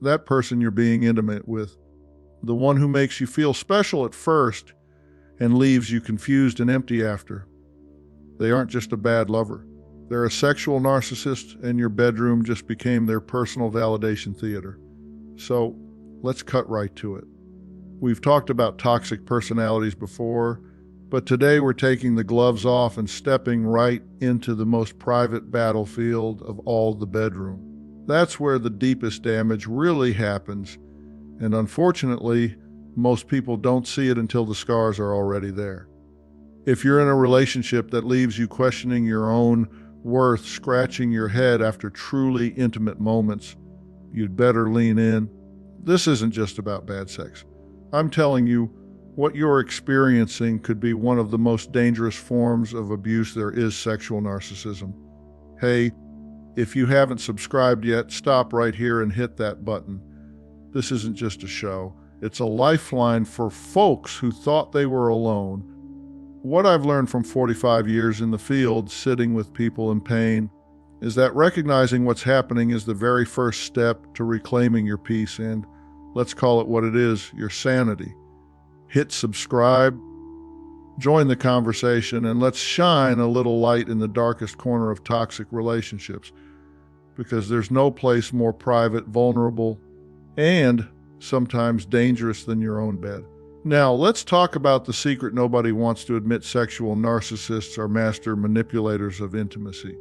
that person you're being intimate with, the one who makes you feel special at first and leaves you confused and empty after. They aren't just a bad lover. They're a sexual narcissist, and your bedroom just became their personal validation theater. So let's cut right to it. We've talked about toxic personalities before, but today we're taking the gloves off and stepping right into the most private battlefield of all, the bedroom. That's where the deepest damage really happens, and unfortunately, most people don't see it until the scars are already there. If you're in a relationship that leaves you questioning your own worth, scratching your head after truly intimate moments, you'd better lean in. This isn't just about bad sex. I'm telling you, what you're experiencing could be one of the most dangerous forms of abuse there is: sexual narcissism. Hey, if you haven't subscribed yet, stop right here and hit that button. This isn't just a show. It's a lifeline for folks who thought they were alone. What I've learned from 45 years in the field, sitting with people in pain, is that recognizing what's happening is the very first step to reclaiming your peace and, let's call it what it is, your sanity. Hit subscribe, join the conversation, and let's shine a little light in the darkest corner of toxic relationships, because there's no place more private, vulnerable, and sometimes dangerous than your own bed. Now, let's talk about the secret nobody wants to admit. Sexual narcissists are master manipulators of intimacy.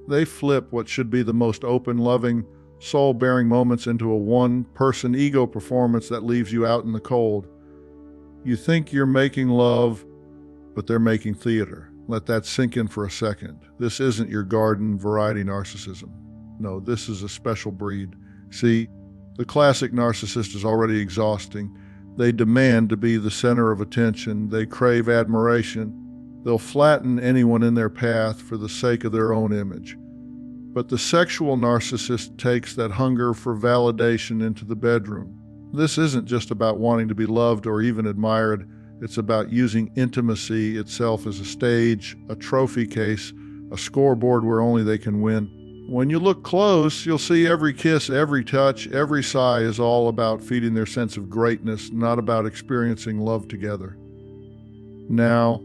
They flip what should be the most open, loving, soul-bearing moments into a one-person ego performance that leaves you out in the cold. You think you're making love, but they're making theater. Let that sink in for a second. This isn't your garden variety narcissism. No, this is a special breed. See, the classic narcissist is already exhausting. They demand to be the center of attention. They crave admiration. They'll flatten anyone in their path for the sake of their own image. But the sexual narcissist takes that hunger for validation into the bedroom. This isn't just about wanting to be loved or even admired. It's about using intimacy itself as a stage, a trophy case, a scoreboard where only they can win. When you look close, you'll see every kiss, every touch, every sigh is all about feeding their sense of greatness, not about experiencing love together. Now,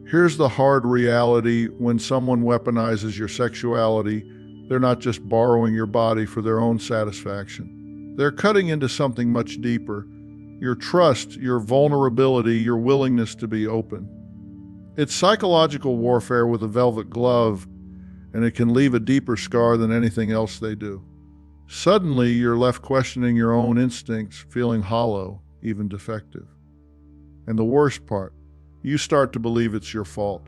here's the hard reality: when someone weaponizes your sexuality, they're not just borrowing your body for their own satisfaction. They're cutting into something much deeper: your trust, your vulnerability, your willingness to be open. It's psychological warfare with a velvet glove, and it can leave a deeper scar than anything else they do. Suddenly, you're left questioning your own instincts, feeling hollow, even defective. And the worst part, you start to believe it's your fault.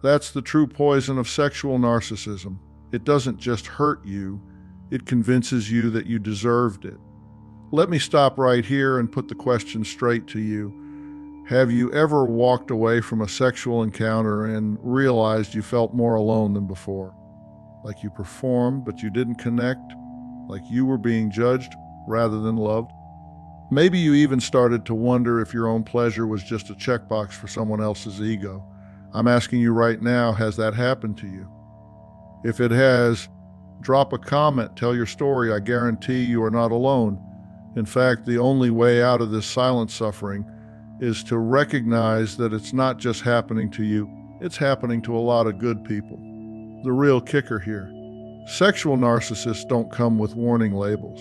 That's the true poison of sexual narcissism. It doesn't just hurt you, it convinces you that you deserved it. Let me stop right here and put the question straight to you. Have you ever walked away from a sexual encounter and realized you felt more alone than before? Like you performed, but you didn't connect? Like you were being judged rather than loved? Maybe you even started to wonder if your own pleasure was just a checkbox for someone else's ego. I'm asking you right now, has that happened to you? If it has, drop a comment, tell your story. I guarantee you are not alone. In fact, the only way out of this silent suffering is to recognize that it's not just happening to you, it's happening to a lot of good people. The real kicker here: sexual narcissists don't come with warning labels.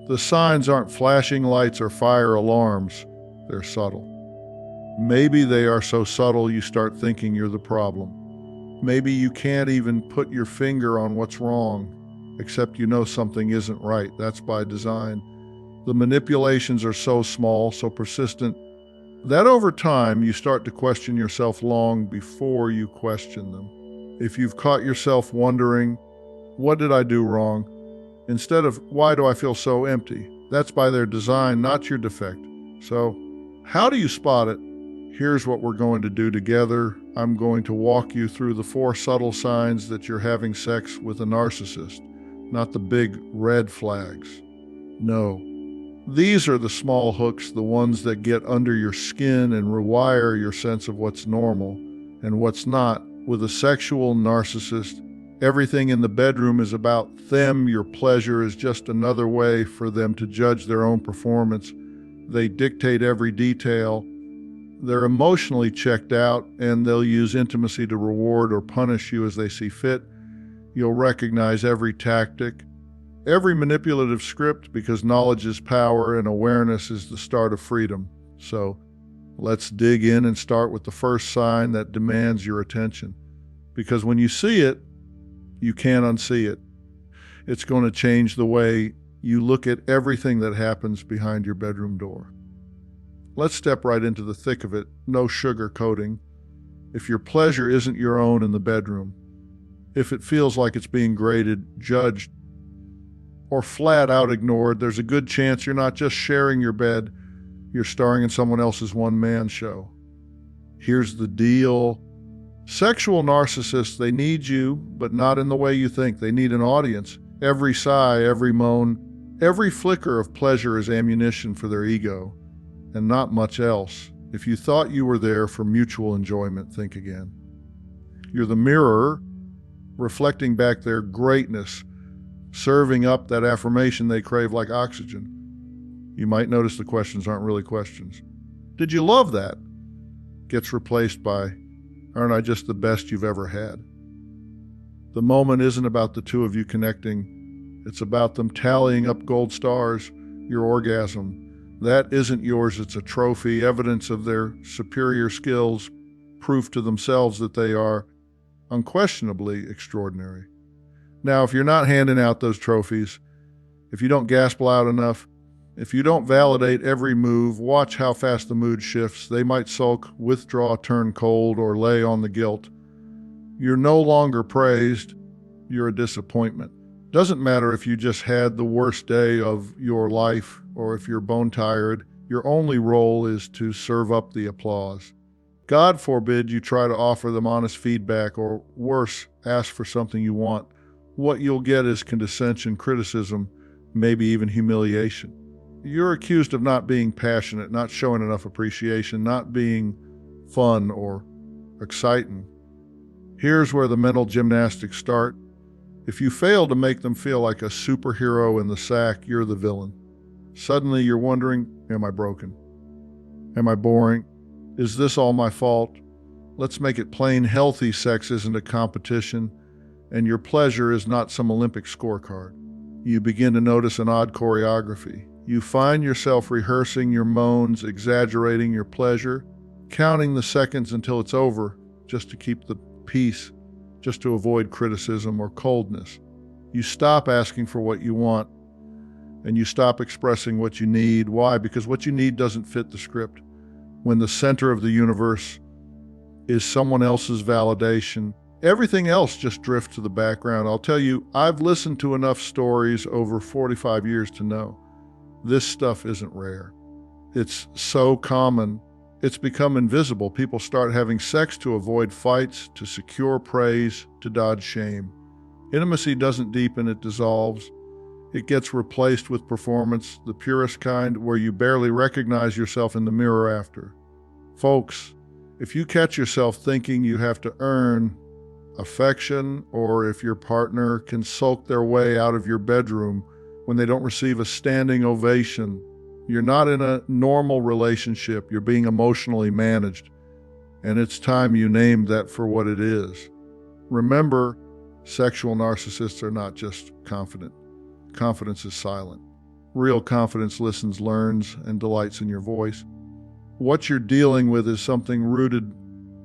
The signs aren't flashing lights or fire alarms, they're subtle. Maybe they are so subtle you start thinking you're the problem. Maybe you can't even put your finger on what's wrong, except you know something isn't right. That's by design. The manipulations are so small, so persistent, that over time you start to question yourself long before you question them. If you've caught yourself wondering, what did I do wrong? Instead of, why do I feel so empty? That's by their design, not your defect. So, how do you spot it? Here's what we're going to do together. I'm going to walk you through the 4 subtle signs that you're having sex with a narcissist, not the big red flags. No. These are the small hooks, the ones that get under your skin and rewire your sense of what's normal and what's not. With a sexual narcissist, Everything in the bedroom is about them. Your pleasure is just another way for them to judge their own performance. They dictate every detail. They're emotionally checked out, and they'll use intimacy to reward or punish you as they see fit. You'll recognize every tactic, every manipulative script, because knowledge is power and awareness is the start of freedom. So let's dig in and start with the first sign that demands your attention. Because when you see it, you can't unsee it. It's going to change the way you look at everything that happens behind your bedroom door. Let's step right into the thick of it. No sugarcoating. If your pleasure isn't your own in the bedroom, if it feels like it's being graded, judged, or flat out ignored, there's a good chance you're not just sharing your bed, you're starring in someone else's one-man show. Here's the deal. Sexual narcissists, they need you, but not in the way you think. They need an audience. Every sigh, every moan, every flicker of pleasure is ammunition for their ego, and not much else. If you thought you were there for mutual enjoyment, think again. You're the mirror, reflecting back their greatness, serving up that affirmation they crave like oxygen. You might notice the questions aren't really questions. Did you love that? Gets replaced by, aren't I just the best you've ever had? The moment isn't about the two of you connecting. It's about them tallying up gold stars, your orgasm. That isn't yours, it's a trophy, evidence of their superior skills, proof to themselves that they are unquestionably extraordinary. Now, if you're not handing out those trophies, if you don't gasp loud enough, if you don't validate every move, watch how fast the mood shifts. They might sulk, withdraw, turn cold, or lay on the guilt. You're no longer praised, you're a disappointment. Doesn't matter if you just had the worst day of your life or if you're bone tired, your only role is to serve up the applause. God forbid you try to offer them honest feedback, or worse, ask for something you want. What you'll get is condescension, criticism, maybe even humiliation. You're accused of not being passionate, not showing enough appreciation, not being fun or exciting. Here's where the mental gymnastics start. If you fail to make them feel like a superhero in the sack, you're the villain. Suddenly you're wondering, am I broken? Am I boring? Is this all my fault? Let's make it plain. Healthy sex isn't a competition, and your pleasure is not some Olympic scorecard. You begin to notice an odd choreography. You find yourself rehearsing your moans, exaggerating your pleasure, counting the seconds until it's over, just to keep the peace, just to avoid criticism or coldness. You stop asking for what you want, and you stop expressing what you need. Why? Because what you need doesn't fit the script. When the center of the universe is someone else's validation, everything else just drifts to the background. I'll tell you, I've listened to enough stories over 45 years to know this stuff isn't rare. It's so common, it's become invisible. People start having sex to avoid fights, to secure praise, to dodge shame. Intimacy doesn't deepen, it dissolves. It gets replaced with performance, the purest kind, where you barely recognize yourself in the mirror after. Folks, if you catch yourself thinking you have to earn affection, or if your partner can sulk their way out of your bedroom when they don't receive a standing ovation, you're not in a normal relationship. You're being emotionally managed, and it's time you named that for what it is. Remember, sexual narcissists are not just confident. Confidence is silent. Real confidence listens, learns, and delights in your voice. What you're dealing with is something rooted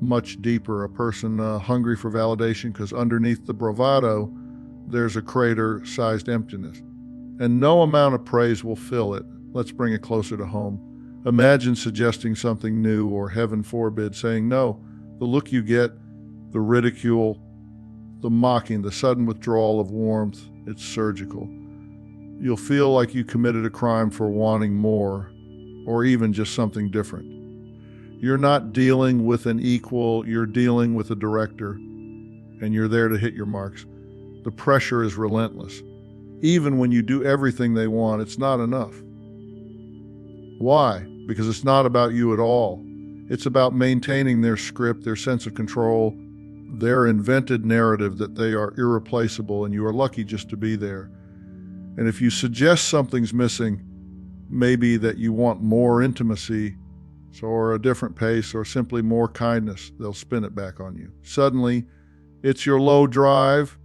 much deeper, a person hungry for validation, because underneath the bravado, there's a crater-sized emptiness. And no amount of praise will fill it. Let's bring it closer to home. Imagine suggesting something new, or heaven forbid, saying no. The look you get, the ridicule, the mocking, the sudden withdrawal of warmth, it's surgical. You'll feel like you committed a crime for wanting more, or even just something different. You're not dealing with an equal, you're dealing with a director, and you're there to hit your marks. The pressure is relentless. Even when you do everything they want, it's not enough. Why? Because it's not about you at all. It's about maintaining their script, their sense of control, their invented narrative that they are irreplaceable and you are lucky just to be there. And if you suggest something's missing, maybe that you want more intimacy, or a different pace, or simply more kindness, they'll spin it back on you. Suddenly, it's your low drive,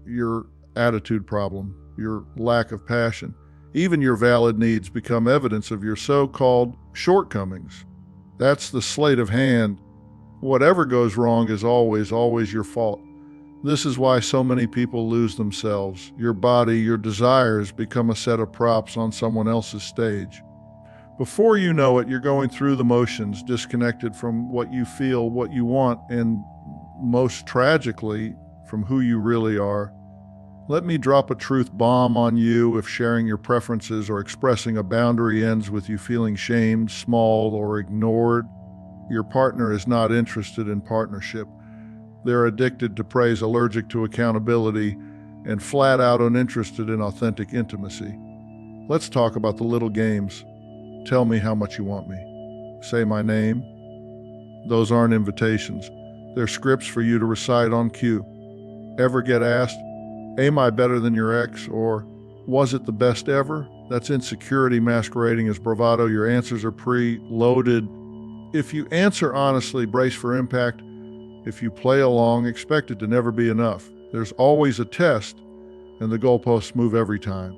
your attitude problem, your lack of passion. Even your valid needs become evidence of your so-called shortcomings. That's the sleight of hand. Whatever goes wrong is always your fault. This is why so many people lose themselves. Your body, your desires become a set of props on someone else's stage. Before you know it, you're going through the motions, disconnected from what you feel, what you want, and most tragically, from who you really are. Let me drop a truth bomb on you. If sharing your preferences or expressing a boundary ends with you feeling shamed, small, or ignored, your partner is not interested in partnership. They're addicted to praise, allergic to accountability, and flat out uninterested in authentic intimacy. Let's talk about the little games. Tell me how much you want me. Say my name. Those aren't invitations. They're scripts for you to recite on cue. Ever get asked, am I better than your ex? Or was it the best ever? That's insecurity masquerading as bravado. Your answers are pre-loaded. If you answer honestly, brace for impact. If you play along, expect it to never be enough. There's always a test, and the goalposts move every time.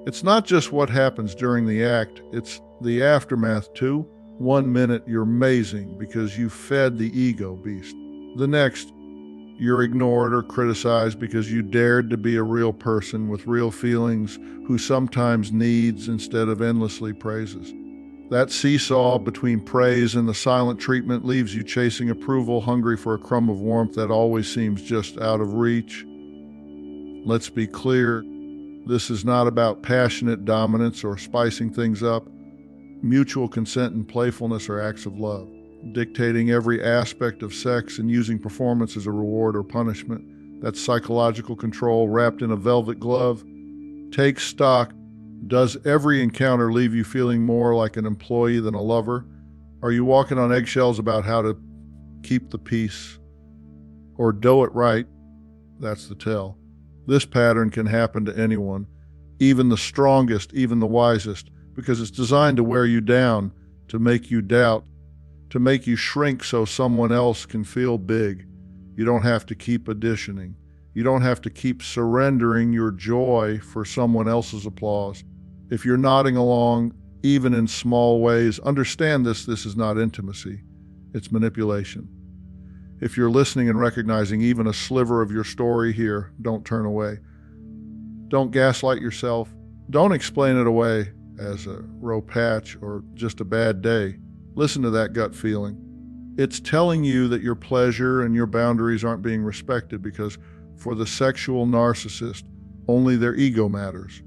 It's not just what happens during the act, it's the aftermath too. 1 minute, you're amazing because you fed the ego beast. The next, you're ignored or criticized because you dared to be a real person with real feelings who sometimes needs instead of endlessly praises. That seesaw between praise and the silent treatment leaves you chasing approval, hungry for a crumb of warmth that always seems just out of reach. Let's be clear, this is not about passionate dominance or spicing things up. Mutual consent and playfulness are acts of love. Dictating every aspect of sex and using performance as a reward or punishment, that's psychological control wrapped in a velvet glove. Take stock. Does every encounter leave you feeling more like an employee than a lover? Are you walking on eggshells about how to keep the peace? Or do it right? That's the tell. This pattern can happen to anyone, even the strongest, even the wisest, because it's designed to wear you down, to make you doubt, to make you shrink so someone else can feel big. You don't have to keep auditioning. You don't have to keep surrendering your joy for someone else's applause. If you're nodding along, even in small ways, understand this is not intimacy. It's manipulation. If you're listening and recognizing even a sliver of your story here, don't turn away. Don't gaslight yourself. Don't explain it away as a row patch or just a bad day. Listen to that gut feeling. It's telling you that your pleasure and your boundaries aren't being respected because for the sexual narcissist, only their ego matters.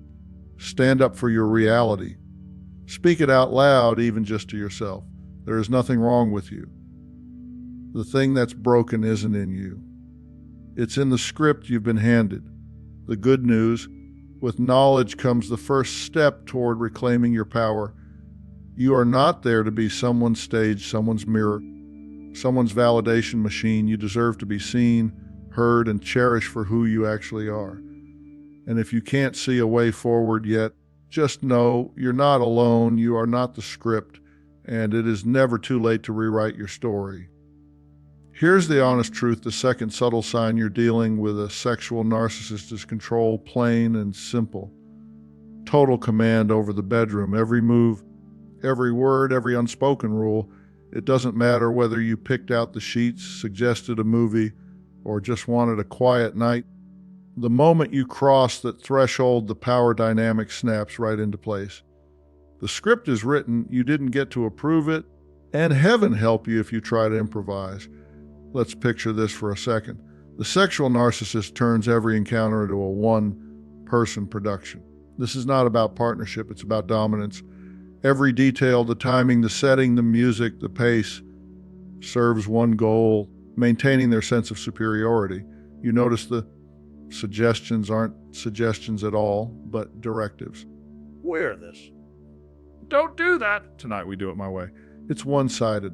Stand up for your reality. Speak it out loud, even just to yourself. There is nothing wrong with you. The thing that's broken isn't in you. It's in the script you've been handed. The good news, with knowledge comes the first step toward reclaiming your power. You are not there to be someone's stage, someone's mirror, someone's validation machine. You deserve to be seen, heard, and cherished for who you actually are. And if you can't see a way forward yet, just know you're not alone, you are not the script, and it is never too late to rewrite your story. Here's the honest truth, the second subtle sign you're dealing with a sexual narcissist is control, plain and simple. Total command over the bedroom, every move, every word, every unspoken rule. It doesn't matter whether you picked out the sheets, suggested a movie, or just wanted a quiet night. The moment you cross that threshold, the power dynamic snaps right into place. The script is written, you didn't get to approve it, and heaven help you if you try to improvise. Let's picture this for a second. The sexual narcissist turns every encounter into a one-person production. This is not about partnership, it's about dominance. Every detail, the timing, the setting, the music, the pace, serves one goal, maintaining their sense of superiority. You notice the suggestions aren't suggestions at all, but directives. Wear this. Don't do that. Tonight we do it my way. It's one-sided.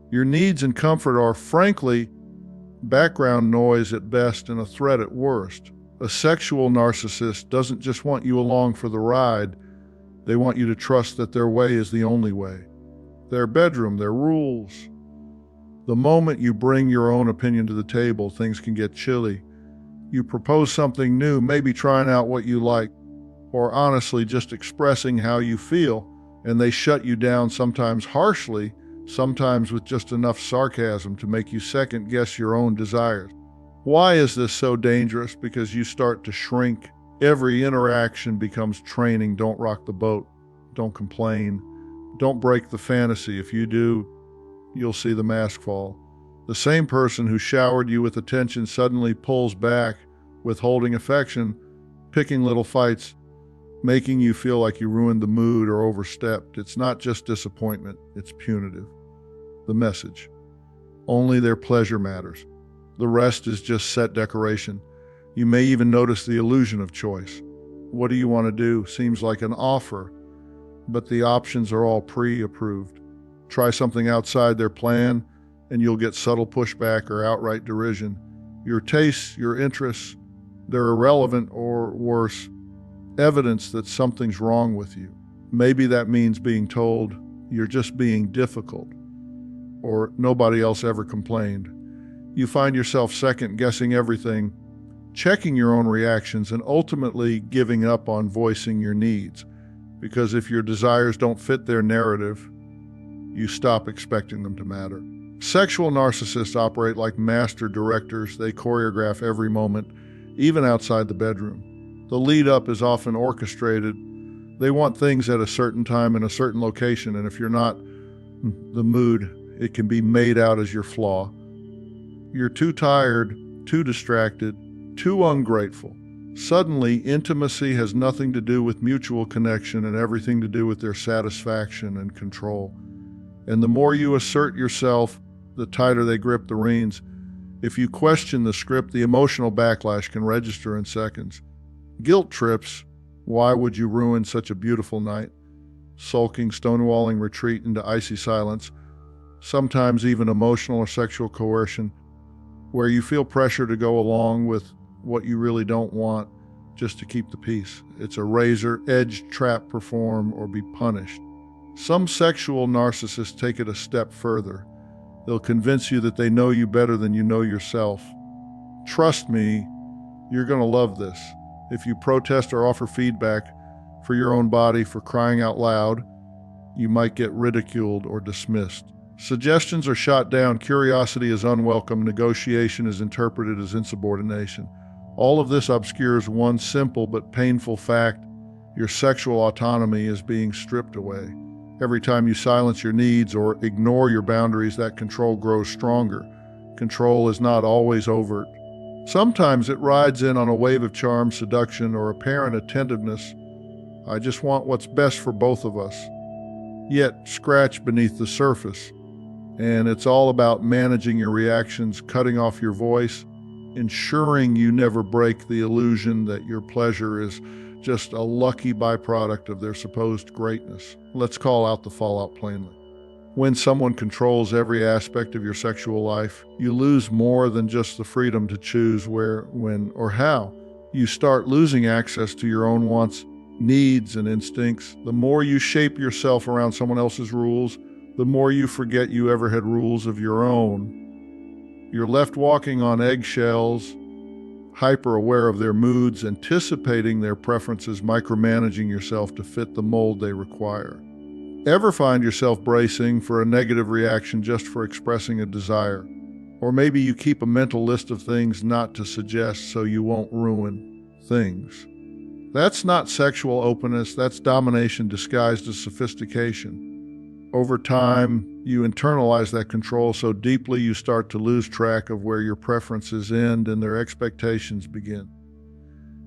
Your needs and comfort are, frankly, background noise at best and a threat at worst. A sexual narcissist doesn't just want you along for the ride, they want you to trust that their way is the only way. Their bedroom, their rules. The moment you bring your own opinion to the table, things can get chilly. You propose something new, maybe trying out what you like, or honestly just expressing how you feel, and they shut you down, sometimes harshly, sometimes with just enough sarcasm to make you second-guess your own desires. Why is this so dangerous? Because you start to shrink. Every interaction becomes training. Don't rock the boat. Don't complain. Don't break the fantasy. If you do, you'll see the mask fall. The same person who showered you with attention suddenly pulls back, withholding affection, picking little fights, making you feel like you ruined the mood or overstepped. It's not just disappointment, it's punitive. The message: only their pleasure matters. The rest is just set decoration. You may even notice the illusion of choice. What do you want to do? Seems like an offer, but the options are all pre-approved. Try something outside their plan, and you'll get subtle pushback or outright derision. Your tastes, your interests, they're irrelevant or worse, evidence that something's wrong with you. Maybe that means being told, you're just being difficult, or nobody else ever complained. You find yourself second-guessing everything, checking your own reactions, and ultimately giving up on voicing your needs. Because if your desires don't fit their narrative, you stop expecting them to matter. Sexual narcissists operate like master directors. They choreograph every moment, even outside the bedroom. The lead-up is often orchestrated. They want things at a certain time in a certain location, and if you're not the mood, it can be made out as your flaw. You're too tired, too distracted, too ungrateful. Suddenly, intimacy has nothing to do with mutual connection and everything to do with their satisfaction and control. And the more you assert yourself, the tighter they grip the reins. If you question the script, the emotional backlash can register in seconds. Guilt trips. Why would you ruin such a beautiful night? Sulking, stonewalling retreat into icy silence. Sometimes even emotional or sexual coercion, where you feel pressure to go along with what you really don't want just to keep the peace. It's a razor-edged trap: perform or be punished. Some sexual narcissists take it a step further. They'll convince you that they know you better than you know yourself. Trust me, you're going to love this. If you protest or offer feedback for your own body, for crying out loud, you might get ridiculed or dismissed. Suggestions are shot down, curiosity is unwelcome, negotiation is interpreted as insubordination. All of this obscures one simple but painful fact: your sexual autonomy is being stripped away. Every time you silence your needs or ignore your boundaries, that control grows stronger. Control is not always overt. Sometimes it rides in on a wave of charm, seduction, or apparent attentiveness. I just want what's best for both of us. Yet, scratch beneath the surface, and it's all about managing your reactions, cutting off your voice, ensuring you never break the illusion that your pleasure is just a lucky byproduct of their supposed greatness. Let's call out the fallout plainly. When someone controls every aspect of your sexual life, you lose more than just the freedom to choose where, when, or how. You start losing access to your own wants, needs, and instincts. The more you shape yourself around someone else's rules, the more you forget you ever had rules of your own. You're left walking on eggshells, hyper-aware of their moods, anticipating their preferences, micromanaging yourself to fit the mold they require. Ever find yourself bracing for a negative reaction just for expressing a desire? Or maybe you keep a mental list of things not to suggest so you won't ruin things. That's not sexual openness, that's domination disguised as sophistication. Over time, you internalize that control so deeply you start to lose track of where your preferences end and their expectations begin.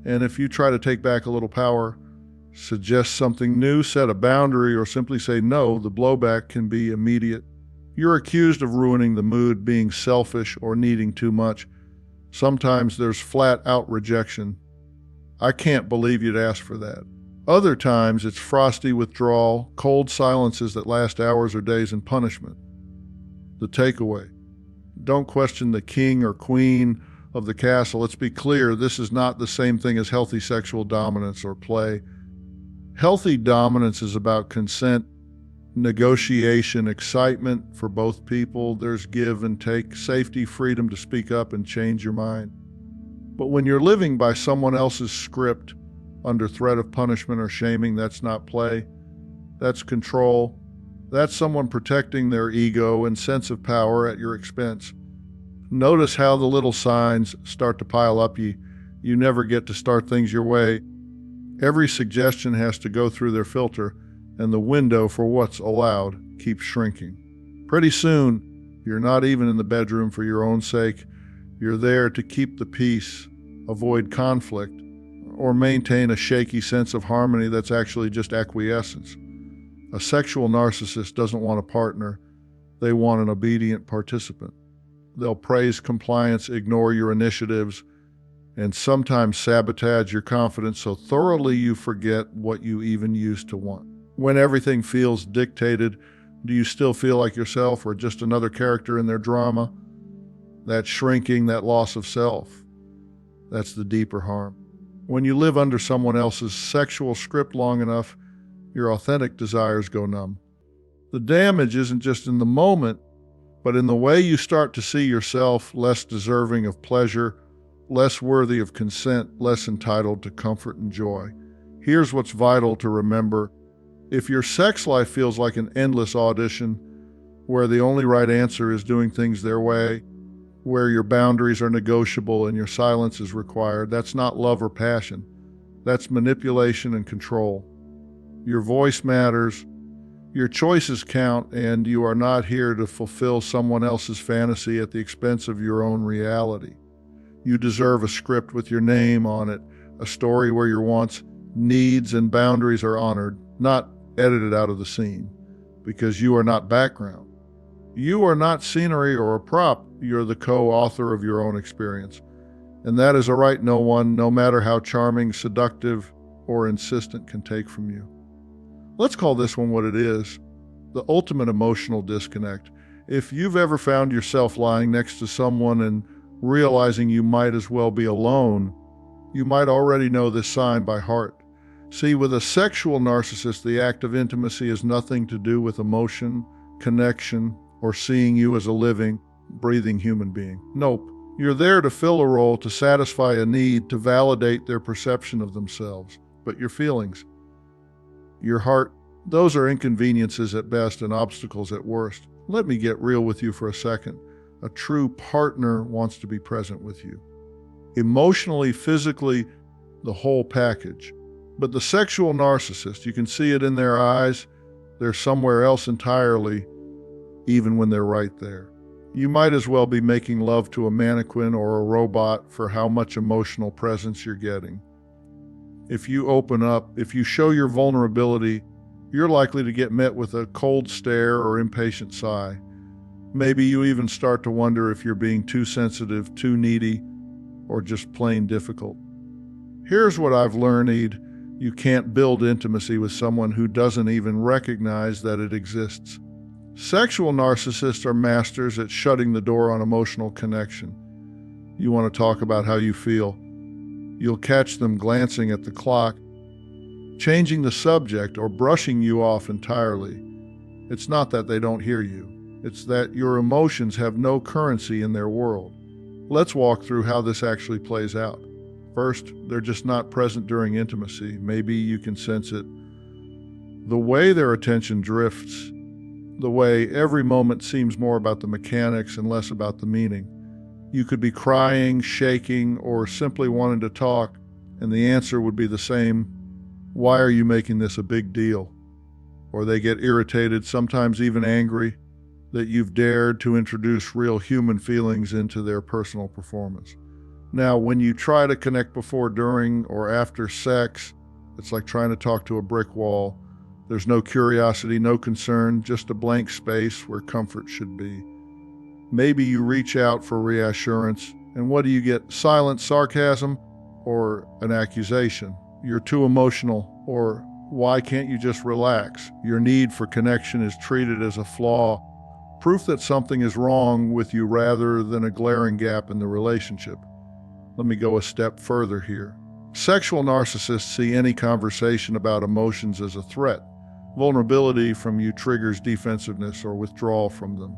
And if you try to take back a little power, suggest something new, set a boundary, or simply say no, the blowback can be immediate. You're accused of ruining the mood, being selfish, or needing too much. Sometimes there's flat-out rejection. I can't believe you'd ask for that. Other times, it's frosty withdrawal, cold silences that last hours or days in punishment. The takeaway: Don't question the king or queen of the castle. Let's be clear, this is not the same thing as healthy sexual dominance or play. Healthy dominance is about consent, negotiation, excitement for both people. There's give and take, safety, freedom to speak up and change your mind. But when you're living by someone else's script under threat of punishment or shaming, that's not play. That's control. That's someone protecting their ego and sense of power at your expense. Notice how the little signs start to pile up. You never get to start things your way. Every suggestion has to go through their filter, and the window for what's allowed keeps shrinking. Pretty soon, you're not even in the bedroom for your own sake. You're there to keep the peace, avoid conflict, or maintain a shaky sense of harmony that's actually just acquiescence. A sexual narcissist doesn't want a partner. They want an obedient participant. They'll praise compliance, ignore your initiatives, and sometimes sabotage your confidence so thoroughly you forget what you even used to want. When everything feels dictated, do you still feel like yourself or just another character in their drama? That shrinking, that loss of self, that's the deeper harm. When you live under someone else's sexual script long enough, your authentic desires go numb. The damage isn't just in the moment, but in the way you start to see yourself less deserving of pleasure, less worthy of consent, less entitled to comfort and joy. Here's what's vital to remember. If your sex life feels like an endless audition, where the only right answer is doing things their way, where your boundaries are negotiable and your silence is required, that's not love or passion. That's manipulation and control. Your voice matters, your choices count, and you are not here to fulfill someone else's fantasy at the expense of your own reality. You deserve a script with your name on it, a story where your wants, needs, and boundaries are honored, not edited out of the scene, because you are not background. You are not scenery or a prop. You're the co-author of your own experience. And that is a right no one, no matter how charming, seductive, or insistent, can take from you. Let's call this one what it is, the ultimate emotional disconnect. If you've ever found yourself lying next to someone and realizing you might as well be alone, you might already know this sign by heart. See, with a sexual narcissist, the act of intimacy has nothing to do with emotion, connection, or seeing you as a living, breathing human being. Nope. You're there to fill a role, to satisfy a need, to validate their perception of themselves. But your feelings, your heart, those are inconveniences at best and obstacles at worst. Let me get real with you for a second. A true partner wants to be present with you. Emotionally, physically, the whole package. But the sexual narcissist, you can see it in their eyes. They're somewhere else entirely, even when they're right there. You might as well be making love to a mannequin or a robot for how much emotional presence you're getting. If you open up, if you show your vulnerability, you're likely to get met with a cold stare or impatient sigh. Maybe you even start to wonder if you're being too sensitive, too needy, or just plain difficult. Here's what I've learned. You can't build intimacy with someone who doesn't even recognize that it exists. Sexual narcissists are masters at shutting the door on emotional connection. You want to talk about how you feel. You'll catch them glancing at the clock, changing the subject, or brushing you off entirely. It's not that they don't hear you. It's that your emotions have no currency in their world. Let's walk through how this actually plays out. First, they're just not present during intimacy. Maybe you can sense it. The way their attention drifts, the way every moment seems more about the mechanics and less about the meaning. You could be crying, shaking, or simply wanting to talk, and the answer would be the same. Why are you making this a big deal? Or they get irritated, sometimes even angry, that you've dared to introduce real human feelings into their personal performance. Now, when you try to connect before, during, or after sex, it's like trying to talk to a brick wall. There's no curiosity, no concern, just a blank space where comfort should be. Maybe you reach out for reassurance, and what do you get? Silent sarcasm or an accusation? You're too emotional, or why can't you just relax? Your need for connection is treated as a flaw, proof that something is wrong with you rather than a glaring gap in the relationship. Let me go a step further here. Sexual narcissists see any conversation about emotions as a threat. Vulnerability from you triggers defensiveness or withdrawal from them.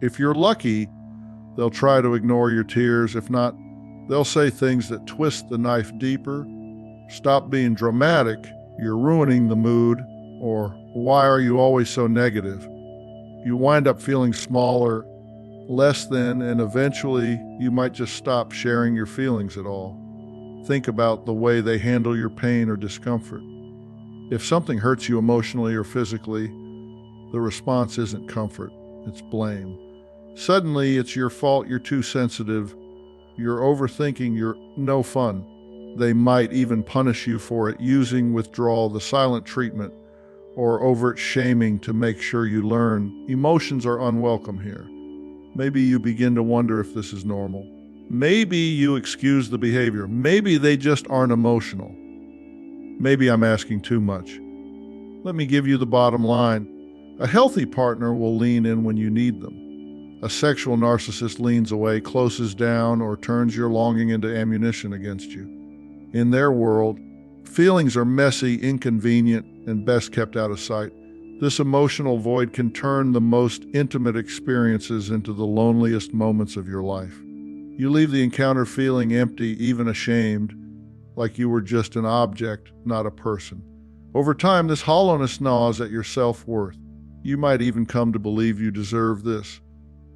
If you're lucky, they'll try to ignore your tears. If not, they'll say things that twist the knife deeper. Stop being dramatic, you're ruining the mood, or why are you always so negative? You wind up feeling smaller, less than, and eventually you might just stop sharing your feelings at all. Think about the way they handle your pain or discomfort. If something hurts you emotionally or physically, the response isn't comfort, it's blame. Suddenly, it's your fault, you're too sensitive, you're overthinking, you're no fun. They might even punish you for it, using withdrawal, the silent treatment, or overt shaming to make sure you learn. Emotions are unwelcome here. Maybe you begin to wonder if this is normal. Maybe you excuse the behavior. Maybe they just aren't emotional. Maybe I'm asking too much. Let me give you the bottom line. A healthy partner will lean in when you need them. A sexual narcissist leans away, closes down, or turns your longing into ammunition against you. In their world, feelings are messy, inconvenient, and best kept out of sight. This emotional void can turn the most intimate experiences into the loneliest moments of your life. You leave the encounter feeling empty, even ashamed, like you were just an object, not a person. Over time, this hollowness gnaws at your self-worth. You might even come to believe you deserve this,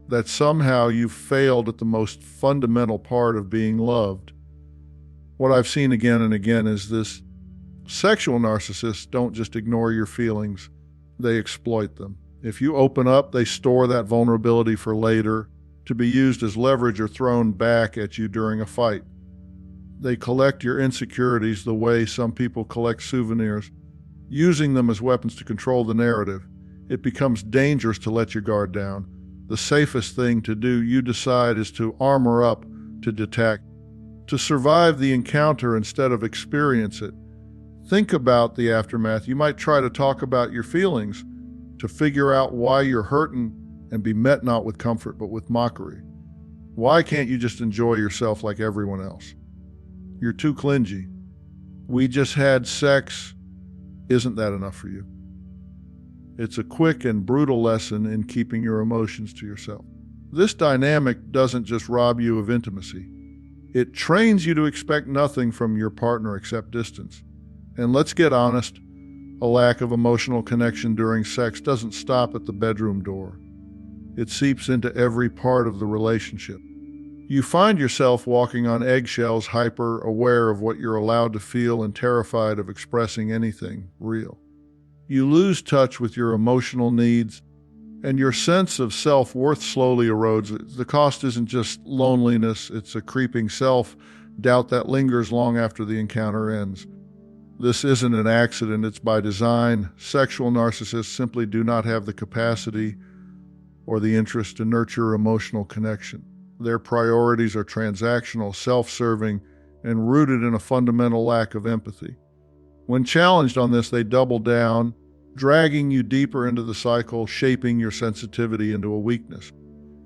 that somehow you've failed at the most fundamental part of being loved. What I've seen again and again is this. Sexual narcissists don't just ignore your feelings, they exploit them. If you open up, they store that vulnerability for later, to be used as leverage or thrown back at you during a fight. They collect your insecurities the way some people collect souvenirs, using them as weapons to control the narrative. It becomes dangerous to let your guard down. The safest thing to do, you decide, is to armor up, to detect, to survive the encounter instead of experience it. Think about the aftermath. You might try to talk about your feelings, to figure out why you're hurting, and be met not with comfort but with mockery. Why can't you just enjoy yourself like everyone else? You're too clingy. We just had sex. Isn't that enough for you? It's a quick and brutal lesson in keeping your emotions to yourself. This dynamic doesn't just rob you of intimacy. It trains you to expect nothing from your partner except distance. And let's get honest, a lack of emotional connection during sex doesn't stop at the bedroom door. It seeps into every part of the relationship. You find yourself walking on eggshells, hyper aware of what you're allowed to feel and terrified of expressing anything real. You lose touch with your emotional needs, and your sense of self-worth slowly erodes. The cost isn't just loneliness, it's a creeping self-doubt that lingers long after the encounter ends. This isn't an accident, it's by design. Sexual narcissists simply do not have the capacity or the interest to nurture emotional connection. Their priorities are transactional, self-serving, and rooted in a fundamental lack of empathy. When challenged on this, they double down, dragging you deeper into the cycle, shaping your sensitivity into a weakness.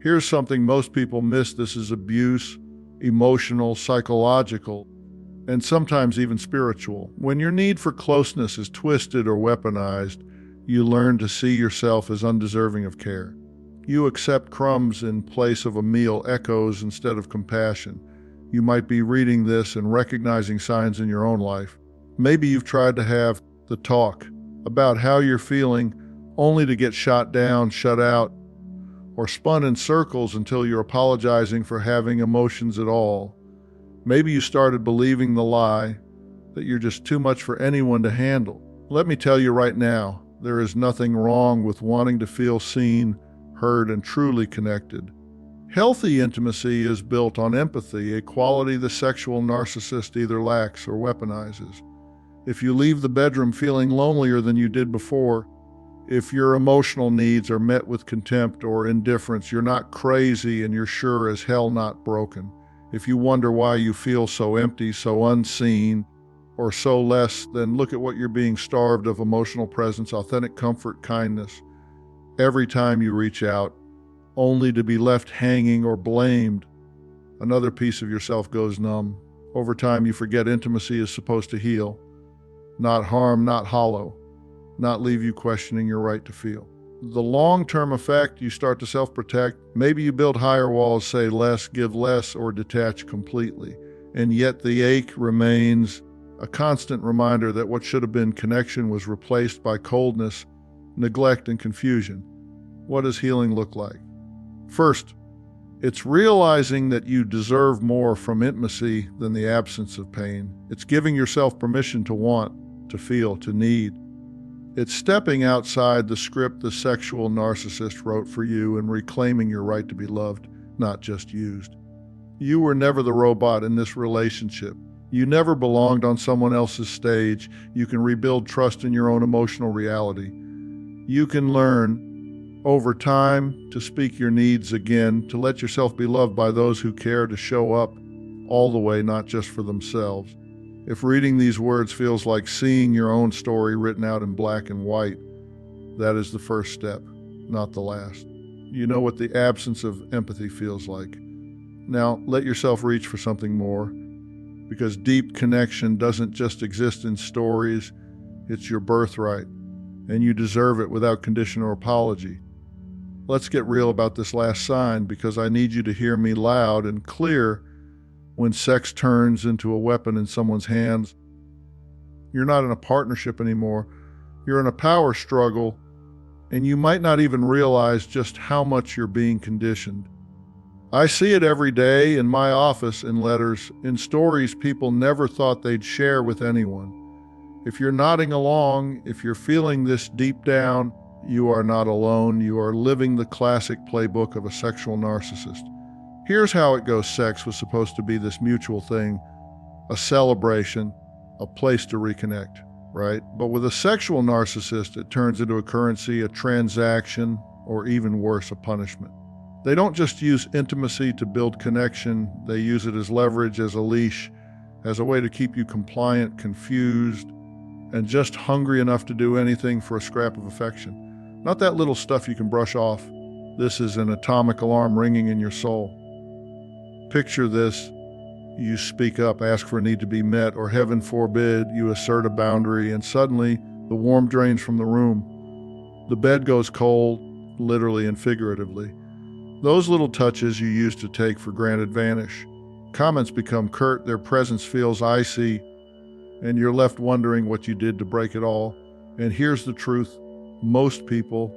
Here's something most people miss. This is abuse, emotional, psychological, and sometimes even spiritual. When your need for closeness is twisted or weaponized, you learn to see yourself as undeserving of care. You accept crumbs in place of a meal, echoes instead of compassion. You might be reading this and recognizing signs in your own life. Maybe you've tried to have the talk about how you're feeling, only to get shot down, shut out, or spun in circles until you're apologizing for having emotions at all. Maybe you started believing the lie that you're just too much for anyone to handle. Let me tell you right now, there is nothing wrong with wanting to feel seen, heard, and truly connected. Healthy intimacy is built on empathy, a quality the sexual narcissist either lacks or weaponizes. If you leave the bedroom feeling lonelier than you did before, if your emotional needs are met with contempt or indifference, you're not crazy and you're sure as hell not broken. If you wonder why you feel so empty, so unseen, or so less, then look at what you're being starved of: emotional presence, authentic comfort, kindness. Every time you reach out, only to be left hanging or blamed. Another piece of yourself goes numb. Over time, you forget intimacy is supposed to heal, not harm, not hollow, not leave you questioning your right to feel. The long-term effect, you start to self-protect. Maybe you build higher walls, say less, give less, or detach completely. And yet the ache remains, a constant reminder that what should have been connection was replaced by coldness, neglect, and confusion. What does healing look like? First, it's realizing that you deserve more from intimacy than the absence of pain. It's giving yourself permission to want, to feel, to need. It's stepping outside the script the sexual narcissist wrote for you and reclaiming your right to be loved, not just used. You were never the robot in this relationship. You never belonged on someone else's stage. You can rebuild trust in your own emotional reality. You can learn, over time, to speak your needs again, to let yourself be loved by those who care, to show up all the way, not just for themselves. If reading these words feels like seeing your own story written out in black and white, that is the first step, not the last. You know what the absence of empathy feels like. Now, let yourself reach for something more, because deep connection doesn't just exist in stories, it's your birthright, and you deserve it without condition or apology. Let's get real about this last sign, because I need you to hear me loud and clear. When sex turns into a weapon in someone's hands, you're not in a partnership anymore. You're in a power struggle, and you might not even realize just how much you're being conditioned. I see it every day in my office, in letters, in stories people never thought they'd share with anyone. If you're nodding along, if you're feeling this deep down, you are not alone. You are living the classic playbook of a sexual narcissist. Here's how it goes. Sex was supposed to be this mutual thing, a celebration, a place to reconnect, right? But with a sexual narcissist, it turns into a currency, a transaction, or even worse, a punishment. They don't just use intimacy to build connection. They use it as leverage, as a leash, as a way to keep you compliant, confused, and just hungry enough to do anything for a scrap of affection. Not that little stuff you can brush off. This is an atomic alarm ringing in your soul. Picture this. You speak up, ask for a need to be met, or heaven forbid, you assert a boundary, and suddenly the warmth drains from the room. The bed goes cold, literally and figuratively. Those little touches you used to take for granted vanish. Comments become curt, their presence feels icy, and you're left wondering what you did to break it all. And here's the truth. Most people,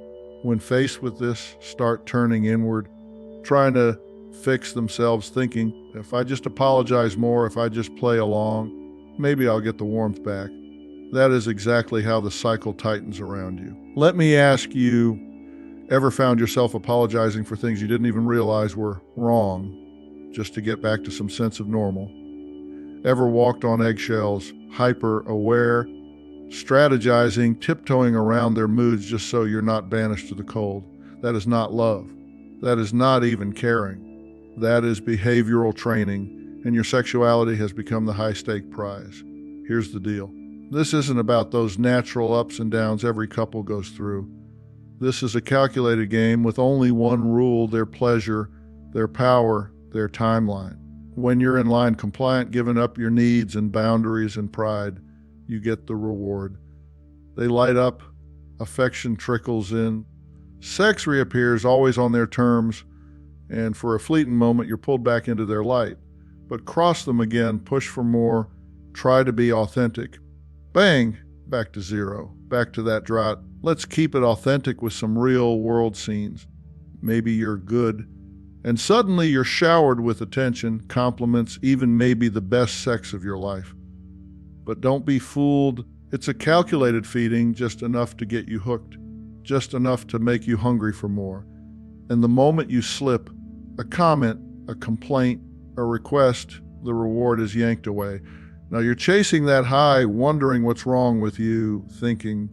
when faced with this, start turning inward, trying to fix themselves, thinking, if I just apologize more, if I just play along, maybe I'll get the warmth back. That is exactly how the cycle tightens around you. Let me ask you, ever found yourself apologizing for things you didn't even realize were wrong, just to get back to some sense of normal? Ever walked on eggshells, hyper-aware, strategizing, tiptoeing around their moods just so you're not banished to the cold? That is not love. That is not even caring. That is behavioral training, and your sexuality has become the high-stake prize. Here's the deal. This isn't about those natural ups and downs every couple goes through. This is a calculated game with only one rule: their pleasure, their power, their timeline. When you're in line, compliant, giving up your needs and boundaries and pride, you get the reward. They light up, affection trickles in, sex reappears, always on their terms, and for a fleeting moment, you're pulled back into their light. But cross them again, push for more, try to be authentic. Bang, back to zero, back to that drought. Let's keep it authentic with some real world scenes. Maybe you're good, and suddenly you're showered with attention, compliments, even maybe the best sex of your life. But don't be fooled. It's a calculated feeding, just enough to get you hooked, just enough to make you hungry for more. And the moment you slip, a comment, a complaint, a request, the reward is yanked away. Now you're chasing that high, wondering what's wrong with you, thinking,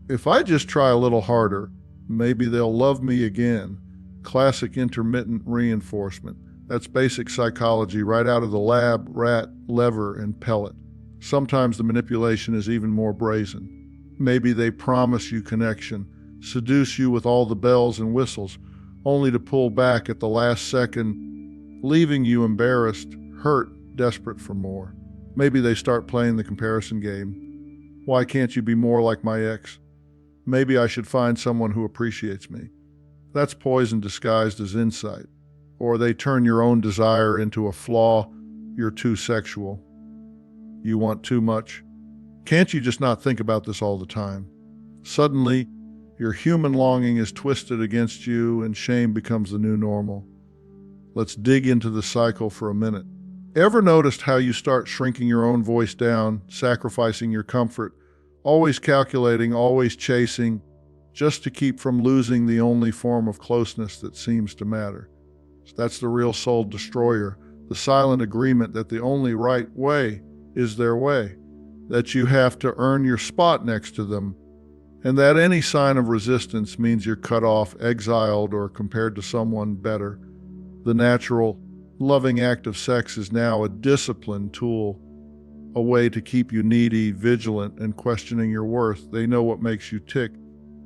if I just try a little harder, maybe they'll love me again. Classic intermittent reinforcement. That's basic psychology right out of the lab, rat, lever, and pellet. Sometimes the manipulation is even more brazen. Maybe they promise you connection, seduce you with all the bells and whistles, only to pull back at the last second, leaving you embarrassed, hurt, desperate for more. Maybe they start playing the comparison game. Why can't you be more like my ex? Maybe I should find someone who appreciates me. That's poison disguised as insight. Or they turn your own desire into a flaw. You're too sexual. You want too much. Can't you just not think about this all the time? Suddenly, your human longing is twisted against you and shame becomes the new normal. Let's dig into the cycle for a minute. Ever noticed how you start shrinking your own voice down, sacrificing your comfort, always calculating, always chasing, just to keep from losing the only form of closeness that seems to matter? That's the real soul destroyer, the silent agreement that the only right way is their way, that you have to earn your spot next to them, and that any sign of resistance means you're cut off, exiled, or compared to someone better. The natural, loving act of sex is now a discipline tool, a way to keep you needy, vigilant, and questioning your worth. They know what makes you tick.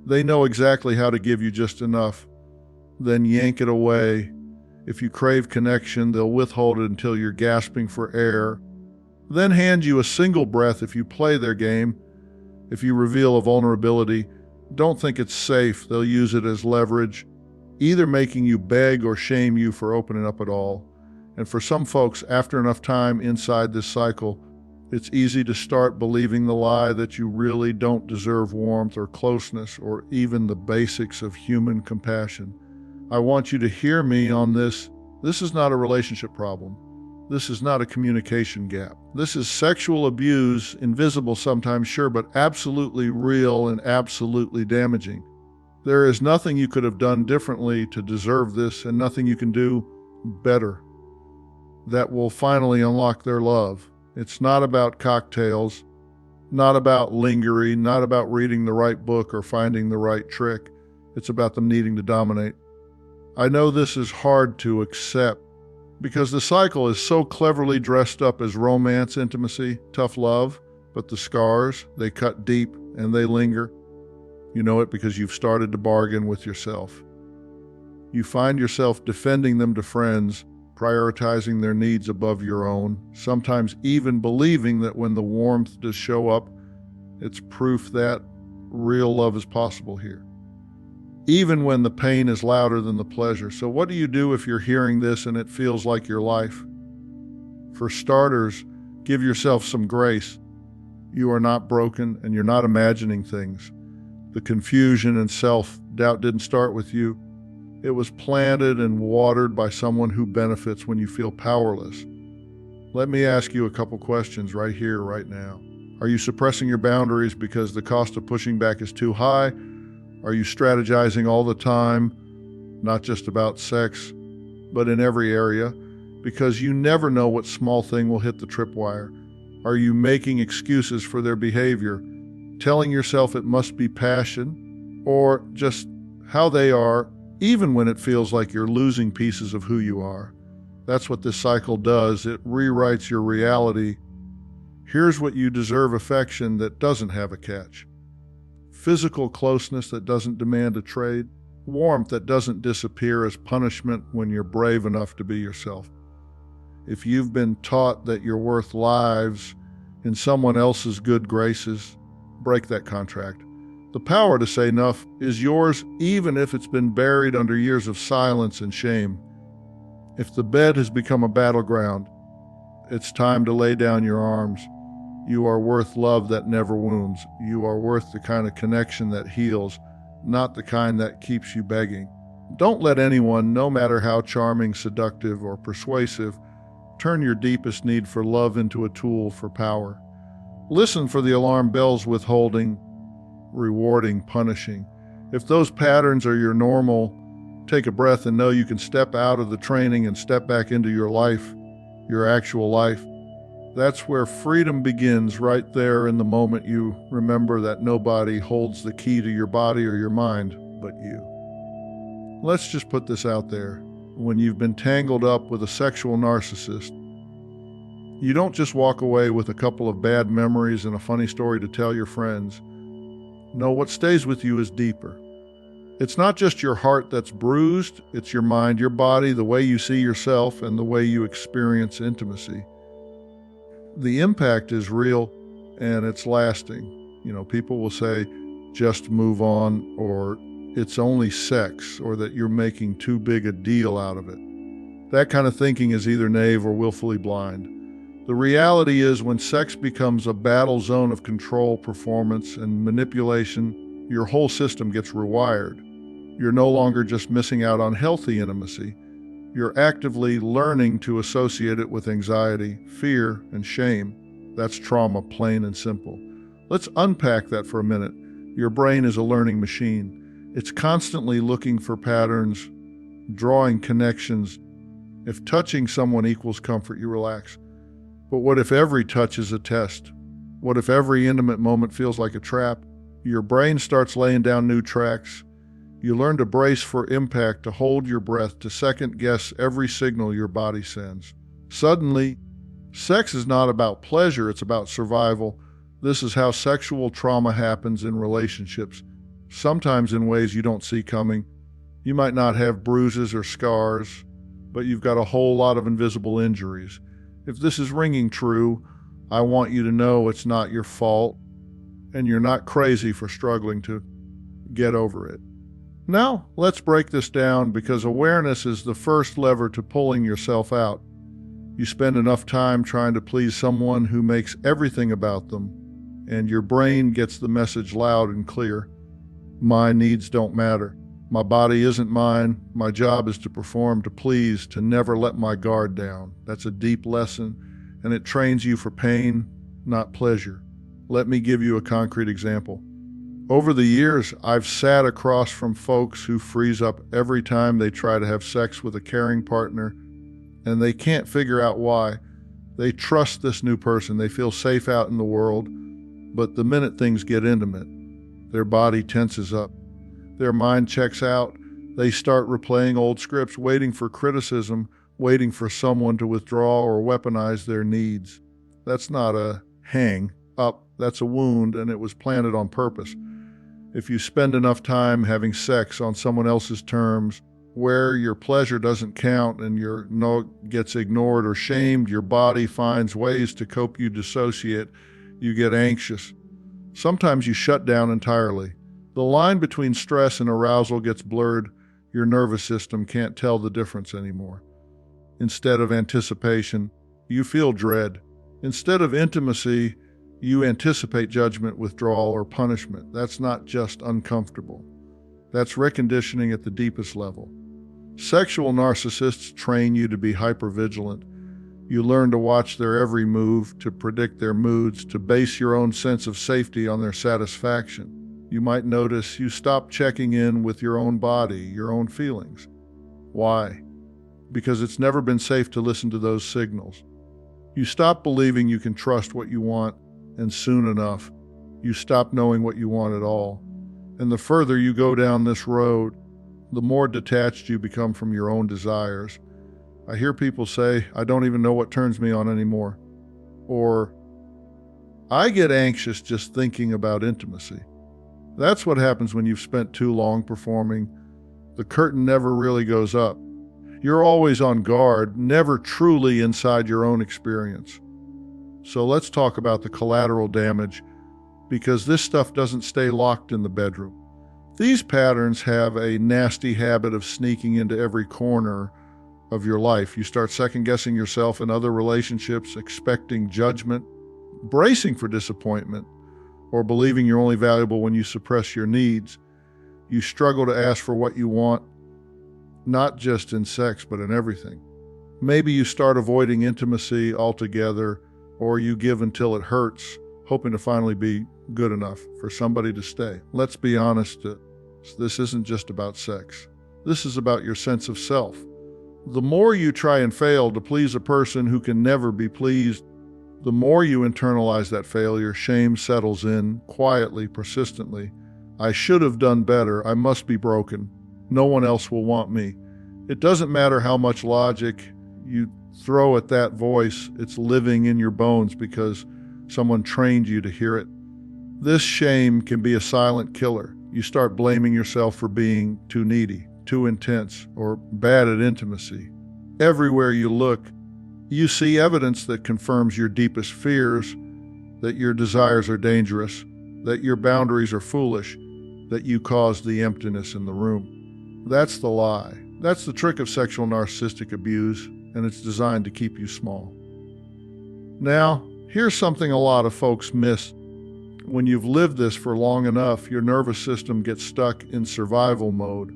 They know exactly how to give you just enough, then yank it away. If you crave connection, they'll withhold it until you're gasping for air, then hand you a single breath if you play their game. If you reveal a vulnerability, don't think it's safe. They'll use it as leverage, either making you beg or shame you for opening up at all. And for some folks, after enough time inside this cycle, it's easy to start believing the lie that you really don't deserve warmth or closeness or even the basics of human compassion. I want you to hear me on this. This is not a relationship problem. This is not a communication gap. This is sexual abuse, invisible sometimes, sure, but absolutely real and absolutely damaging. There is nothing you could have done differently to deserve this, and nothing you can do better that will finally unlock their love. It's not about cocktails, not about lingering, not about reading the right book or finding the right trick. It's about them needing to dominate. I know this is hard to accept because the cycle is so cleverly dressed up as romance, intimacy, tough love, but the scars, they cut deep and they linger. You know it because you've started to bargain with yourself. You find yourself defending them to friends, prioritizing their needs above your own, sometimes even believing that when the warmth does show up, it's proof that real love is possible here, even when the pain is louder than the pleasure. So what do you do if you're hearing this and it feels like your life? For starters, give yourself some grace. You are not broken and you're not imagining things. The confusion and self-doubt didn't start with you. It was planted and watered by someone who benefits when you feel powerless. Let me ask you a couple questions right here, right now. Are you suppressing your boundaries because the cost of pushing back is too high? Are you strategizing all the time, not just about sex, but in every area, because you never know what small thing will hit the tripwire? Are you making excuses for their behavior, telling yourself it must be passion, or just how they are, even when it feels like you're losing pieces of who you are? That's what this cycle does. It rewrites your reality. Here's what you deserve: affection that doesn't have a catch. Physical closeness that doesn't demand a trade. Warmth that doesn't disappear as punishment when you're brave enough to be yourself. If you've been taught that your worth lies in someone else's good graces, break that contract. The power to say enough is yours, even if it's been buried under years of silence and shame. If the bed has become a battleground, it's time to lay down your arms. You are worth love that never wounds. You are worth the kind of connection that heals, not the kind that keeps you begging. Don't let anyone, no matter how charming, seductive, or persuasive, turn your deepest need for love into a tool for power. Listen for the alarm bells: withholding, rewarding, punishing. If those patterns are your normal, take a breath and know you can step out of the training and step back into your life, your actual life. That's where freedom begins, right there in the moment you remember that nobody holds the key to your body or your mind but you. Let's just put this out there. When you've been tangled up with a sexual narcissist, you don't just walk away with a couple of bad memories and a funny story to tell your friends. No, what stays with you is deeper. It's not just your heart that's bruised, it's your mind, your body, the way you see yourself, and the way you experience intimacy. The impact is real and it's lasting. People will say, just move on, or it's only sex, or that you're making too big a deal out of it. That kind of thinking is either naive or willfully blind. The reality is, when sex becomes a battle zone of control, performance, and manipulation, your whole system gets rewired. You're no longer just missing out on healthy intimacy. You're actively learning to associate it with anxiety, fear, and shame. That's trauma, plain and simple. Let's unpack that for a minute. Your brain is a learning machine. It's constantly looking for patterns, drawing connections. If touching someone equals comfort, you relax. But what if every touch is a test? What if every intimate moment feels like a trap? Your brain starts laying down new tracks. You learn to brace for impact, to hold your breath, to second-guess every signal your body sends. Suddenly, sex is not about pleasure, it's about survival. This is how sexual trauma happens in relationships, sometimes in ways you don't see coming. You might not have bruises or scars, but you've got a whole lot of invisible injuries. If this is ringing true, I want you to know it's not your fault, and you're not crazy for struggling to get over it. Now, let's break this down, because awareness is the first lever to pulling yourself out. You spend enough time trying to please someone who makes everything about them, and your brain gets the message loud and clear. My needs don't matter. My body isn't mine. My job is to perform, to please, to never let my guard down. That's a deep lesson, and it trains you for pain, not pleasure. Let me give you a concrete example. Over the years, I've sat across from folks who freeze up every time they try to have sex with a caring partner, and they can't figure out why. They trust this new person. They feel safe out in the world, but the minute things get intimate, their body tenses up. Their mind checks out. They start replaying old scripts, waiting for criticism, waiting for someone to withdraw or weaponize their needs. That's not a hang up. That's a wound, and it was planted on purpose. If you spend enough time having sex on someone else's terms, where your pleasure doesn't count and your no gets ignored or shamed, your body finds ways to cope. You dissociate. You get anxious. Sometimes you shut down entirely. The line between stress and arousal gets blurred. Your nervous system can't tell the difference anymore. Instead of anticipation, you feel dread. Instead of intimacy, you anticipate judgment, withdrawal, or punishment. That's not just uncomfortable. That's reconditioning at the deepest level. Sexual narcissists train you to be hypervigilant. You learn to watch their every move, to predict their moods, to base your own sense of safety on their satisfaction. You might notice you stop checking in with your own body, your own feelings. Why? Because it's never been safe to listen to those signals. You stop believing you can trust what you want, and soon enough, you stop knowing what you want at all. And the further you go down this road, the more detached you become from your own desires. I hear people say, I don't even know what turns me on anymore. Or, I get anxious just thinking about intimacy. That's what happens when you've spent too long performing. The curtain never really goes up. You're always on guard, never truly inside your own experience. So let's talk about the collateral damage, because this stuff doesn't stay locked in the bedroom. These patterns have a nasty habit of sneaking into every corner of your life. You start second-guessing yourself in other relationships, expecting judgment, bracing for disappointment, or believing you're only valuable when you suppress your needs. You struggle to ask for what you want, not just in sex, but in everything. Maybe you start avoiding intimacy altogether, or you give until it hurts, hoping to finally be good enough for somebody to stay. Let's be honest, this isn't just about sex. This is about your sense of self. The more you try and fail to please a person who can never be pleased, the more you internalize that failure. Shame settles in, quietly, persistently. I should have done better. I must be broken. No one else will want me. It doesn't matter how much logic you throw at that voice, it's living in your bones because someone trained you to hear it. This shame can be a silent killer. You start blaming yourself for being too needy, too intense, or bad at intimacy. Everywhere you look, you see evidence that confirms your deepest fears, that your desires are dangerous, that your boundaries are foolish, that you caused the emptiness in the room. That's the lie. That's the trick of sexual narcissistic abuse, and it's designed to keep you small. Now, here's something a lot of folks miss. When you've lived this for long enough, your nervous system gets stuck in survival mode.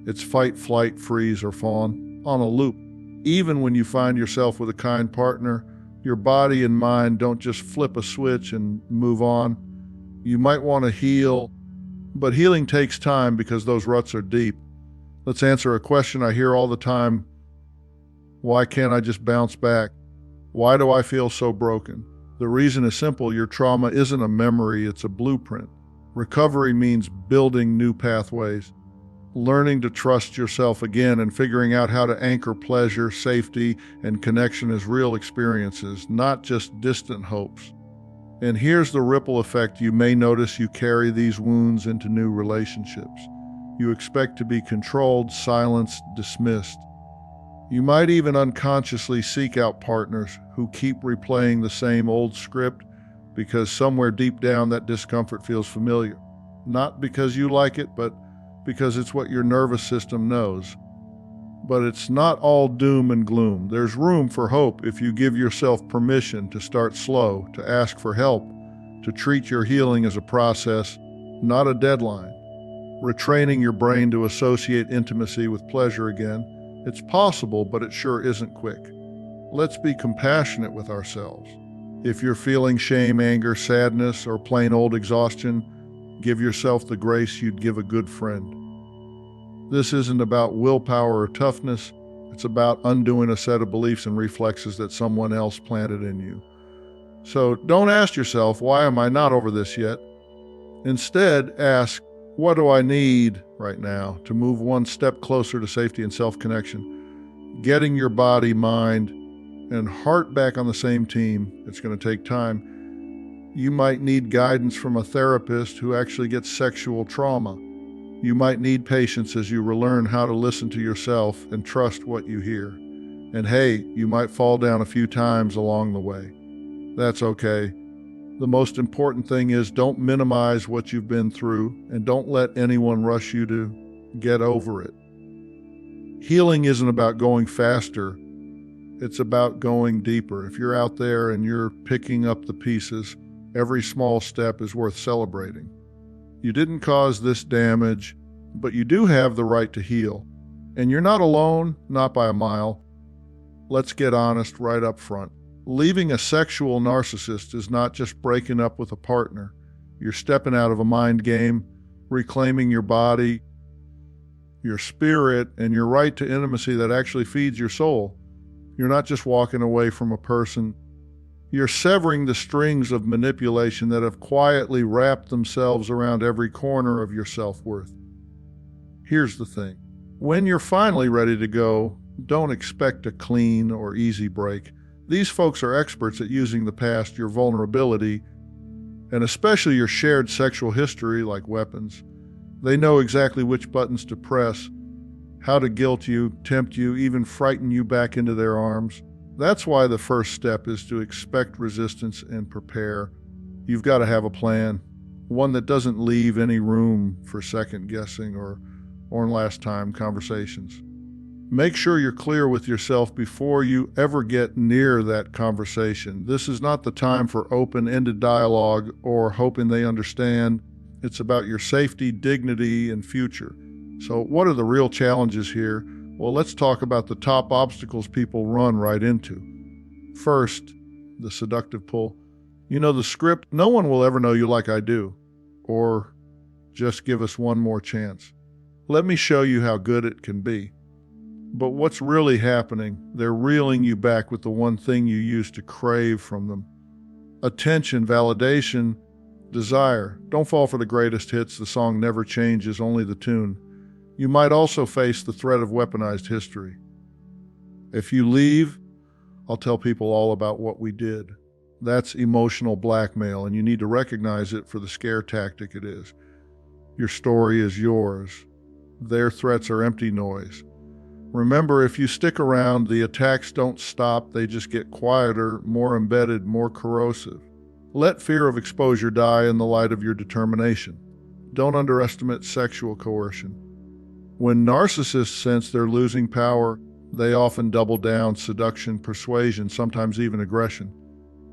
It's fight, flight, freeze, or fawn on a loop. Even when you find yourself with a kind partner, your body and mind don't just flip a switch and move on. You might want to heal, but healing takes time because those ruts are deep. Let's answer a question I hear all the time. Why can't I just bounce back? Why do I feel so broken? The reason is simple. Your trauma isn't a memory, it's a blueprint. Recovery means building new pathways, learning to trust yourself again, and figuring out how to anchor pleasure, safety, and connection as real experiences, not just distant hopes. And here's the ripple effect. You may notice you carry these wounds into new relationships. You expect to be controlled, silenced, dismissed. You might even unconsciously seek out partners who keep replaying the same old script because somewhere deep down that discomfort feels familiar. Not because you like it, but because it's what your nervous system knows. But it's not all doom and gloom. There's room for hope if you give yourself permission to start slow, to ask for help, to treat your healing as a process, not a deadline. Retraining your brain to associate intimacy with pleasure again. It's possible, but it sure isn't quick. Let's be compassionate with ourselves. If you're feeling shame, anger, sadness, or plain old exhaustion, give yourself the grace you'd give a good friend. This isn't about willpower or toughness. It's about undoing a set of beliefs and reflexes that someone else planted in you. So don't ask yourself, why am I not over this yet? Instead, ask, what do I need right now to move one step closer to safety and self-connection? Getting your body, mind, and heart back on the same team, it's going to take time. You might need guidance from a therapist who actually gets sexual trauma. You might need patience as you relearn how to listen to yourself and trust what you hear. And hey, you might fall down a few times along the way. That's okay. The most important thing is don't minimize what you've been through and don't let anyone rush you to get over it. Healing isn't about going faster. It's about going deeper. If you're out there and you're picking up the pieces, every small step is worth celebrating. You didn't cause this damage, but you do have the right to heal. And you're not alone, not by a mile. Let's get honest right up front. Leaving a sexual narcissist is not just breaking up with a partner. You're stepping out of a mind game, reclaiming your body, your spirit, and your right to intimacy that actually feeds your soul. You're not just walking away from a person. You're severing the strings of manipulation that have quietly wrapped themselves around every corner of your self-worth. Here's the thing. When you're finally ready to go, don't expect a clean or easy break. These folks are experts at using the past, your vulnerability, and especially your shared sexual history like weapons. They know exactly which buttons to press, how to guilt you, tempt you, even frighten you back into their arms. That's why the first step is to expect resistance and prepare. You've got to have a plan, one that doesn't leave any room for second guessing or last time conversations. Make sure you're clear with yourself before you ever get near that conversation. This is not the time for open-ended dialogue or hoping they understand. It's about your safety, dignity, and future. So what are the real challenges here? Well, let's talk about the top obstacles people run right into. First, the seductive pull. You know the script, no one will ever know you like I do. Or just give us one more chance. Let me show you how good it can be. But what's really happening? They're reeling you back with the one thing you used to crave from them. Attention, validation, desire. Don't fall for the greatest hits. The song never changes, only the tune. You might also face the threat of weaponized history. If you leave, I'll tell people all about what we did. That's emotional blackmail, and you need to recognize it for the scare tactic it is. Your story is yours. Their threats are empty noise. Remember, if you stick around, the attacks don't stop, they just get quieter, more embedded, more corrosive. Let fear of exposure die in the light of your determination. Don't underestimate sexual coercion. When narcissists sense they're losing power, they often double down: seduction, persuasion, sometimes even aggression.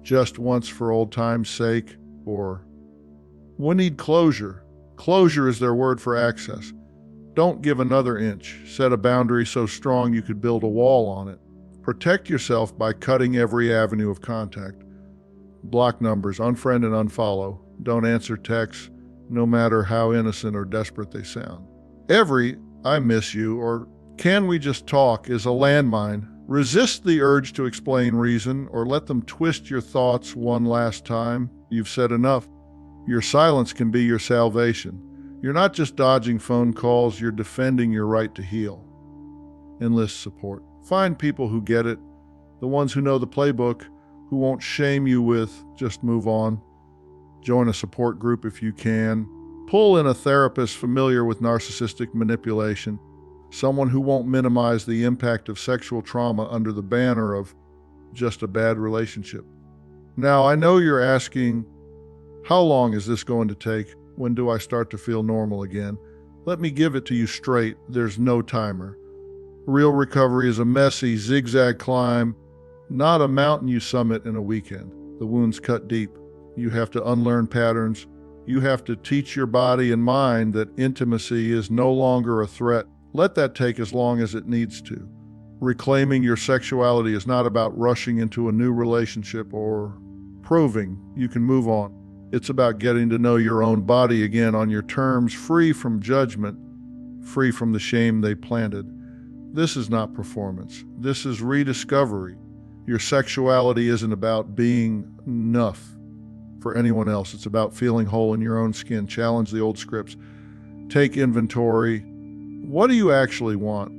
Just once for old time's sake, or we need closure. Closure is their word for access. Don't give another inch. Set a boundary so strong you could build a wall on it. Protect yourself by cutting every avenue of contact. Block numbers, unfriend and unfollow. Don't answer texts, no matter how innocent or desperate they sound. Every "I miss you" or "can we just talk" is a landmine. Resist the urge to explain reason, or let them twist your thoughts one last time. You've said enough. Your silence can be your salvation. You're not just dodging phone calls, you're defending your right to heal. Enlist support. Find people who get it, the ones who know the playbook, who won't shame you with "just move on." Join a support group if you can. Pull in a therapist familiar with narcissistic manipulation, someone who won't minimize the impact of sexual trauma under the banner of just a bad relationship. Now, I know you're asking, how long is this going to take? When do I start to feel normal again? Let me give it to you straight. There's no timer. Real recovery is a messy, zigzag climb, not a mountain you summit in a weekend. The wounds cut deep. You have to unlearn patterns. You have to teach your body and mind that intimacy is no longer a threat. Let that take as long as it needs to. Reclaiming your sexuality is not about rushing into a new relationship or proving you can move on. It's about getting to know your own body again on your terms, free from judgment, free from the shame they planted. This is not performance. This is rediscovery. Your sexuality isn't about being enough for anyone else. It's about feeling whole in your own skin. Challenge the old scripts. Take inventory. What do you actually want?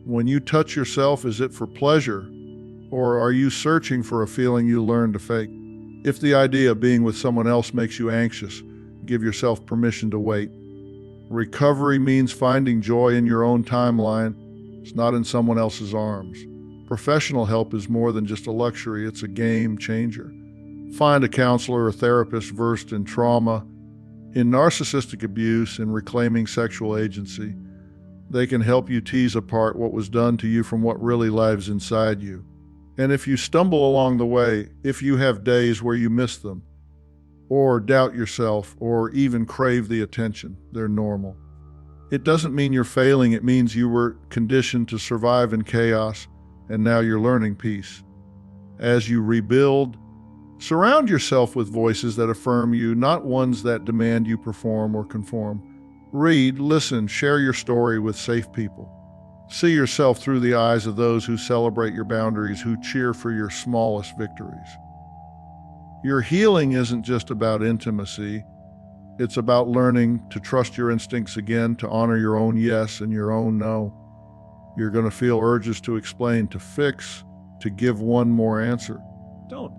When you touch yourself, is it for pleasure? Or are you searching for a feeling you learned to fake? If the idea of being with someone else makes you anxious, give yourself permission to wait. Recovery means finding joy in your own timeline. It's not in someone else's arms. Professional help is more than just a luxury, it's a game changer. Find a counselor or therapist versed in trauma, in narcissistic abuse, and reclaiming sexual agency. They can help you tease apart what was done to you from what really lives inside you. And if you stumble along the way, if you have days where you miss them, or doubt yourself, or even crave the attention, they're normal. It doesn't mean you're failing, it means you were conditioned to survive in chaos, and now you're learning peace. As you rebuild, surround yourself with voices that affirm you, not ones that demand you perform or conform. Read, listen, share your story with safe people. See yourself through the eyes of those who celebrate your boundaries, who cheer for your smallest victories. Your healing isn't just about intimacy. It's about learning to trust your instincts again, to honor your own yes and your own no. You're going to feel urges to explain, to fix, to give one more answer. Don't.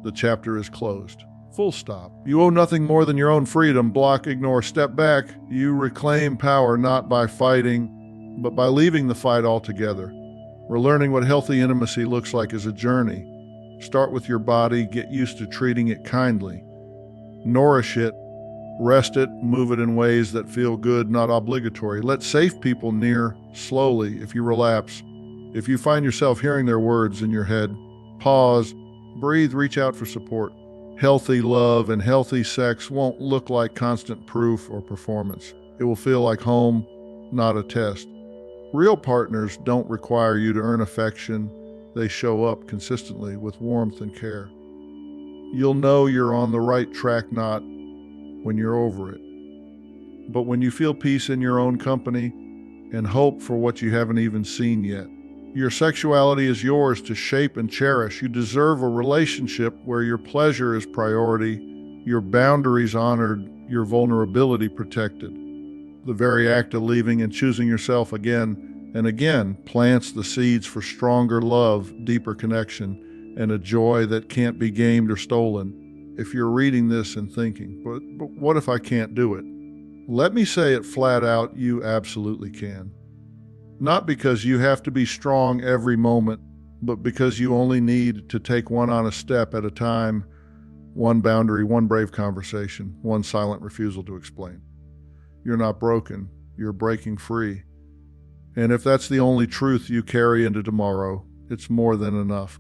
The chapter is closed. Full stop. You owe nothing more than your own freedom. Block, ignore, step back. You reclaim power not by fighting, but by leaving the fight altogether. Relearning what healthy intimacy looks like is a journey. Start with your body, get used to treating it kindly. Nourish it, rest it, move it in ways that feel good, not obligatory. Let safe people near slowly if you relapse. If you find yourself hearing their words in your head, pause, breathe, reach out for support. Healthy love and healthy sex won't look like constant proof or performance. It will feel like home, not a test. Real partners don't require you to earn affection. They show up consistently with warmth and care. You'll know you're on the right track not when you're over it, but when you feel peace in your own company and hope for what you haven't even seen yet. Your sexuality is yours to shape and cherish. You deserve a relationship where your pleasure is priority, your boundaries honored, your vulnerability protected. The very act of leaving and choosing yourself again and again plants the seeds for stronger love, deeper connection, and a joy that can't be gamed or stolen. If you're reading this and thinking, but what if I can't do it? Let me say it flat out, you absolutely can. Not because you have to be strong every moment, but because you only need to take one honest step at a time, one boundary, one brave conversation, one silent refusal to explain. You're not broken, you're breaking free. And if that's the only truth you carry into tomorrow, it's more than enough.